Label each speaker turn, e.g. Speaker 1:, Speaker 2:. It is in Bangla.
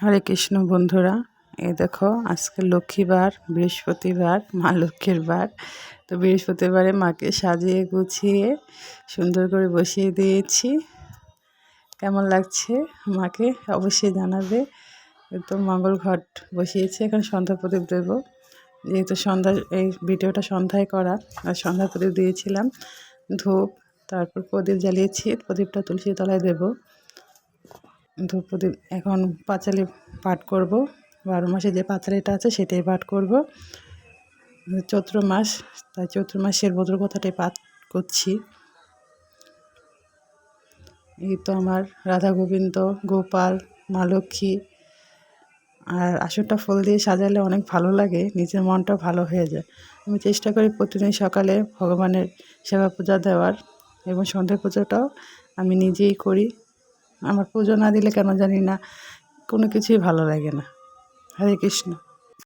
Speaker 1: হরে কৃষ্ণ বন্ধুরা, এই দেখো আজকে লক্ষ্মীবার, বৃহস্পতিবার, মা লক্ষ্মীর বার। তো বৃহস্পতিবারে মাকে সাজিয়ে গুছিয়ে সুন্দর করে বসিয়ে দিয়েছি। কেমন লাগছে মাকে অবশ্যই জানাবে। তো মঙ্গল ঘট বসিয়েছি, এখন সন্ধ্যা প্রদীপ দেবো। যেহেতু সন্ধ্যা, এই ভিডিওটা সন্ধ্যায় করা, আর সন্ধ্যা প্রদীপ দিয়েছিলাম, ধূপ, তারপর প্রদীপ জ্বালিয়েছি। প্রদীপটা তুলসী তলায় দেবো। ধূপ প্রদীপ এখন পাঁচালি পাঠ করব। 12 মাসে যে পাঁচালিটা আছে সেটাই পাঠ করব। চৈত্র মাস, তাই চৈত্র মাসের ব্রত কথাটাই পাঠ করছি। এই তো আমার রাধা গোবিন্দ, গোপাল, মা লক্ষ্মী। আর আসনটা ফুল দিয়ে সাজালে অনেক ভালো লাগে, নিজের মনটা ভালো হয়ে যায়। আমি চেষ্টা করি প্রতিদিন সকালে ভগবানের সেবা পূজা দেওয়ার, এবং সন্ধ্যা পুজোটাও আমি নিজেই করি। আমার পুজো না দিলে কেন জানি না কোনো কিছুই ভালো লাগে না। হরে কৃষ্ণ।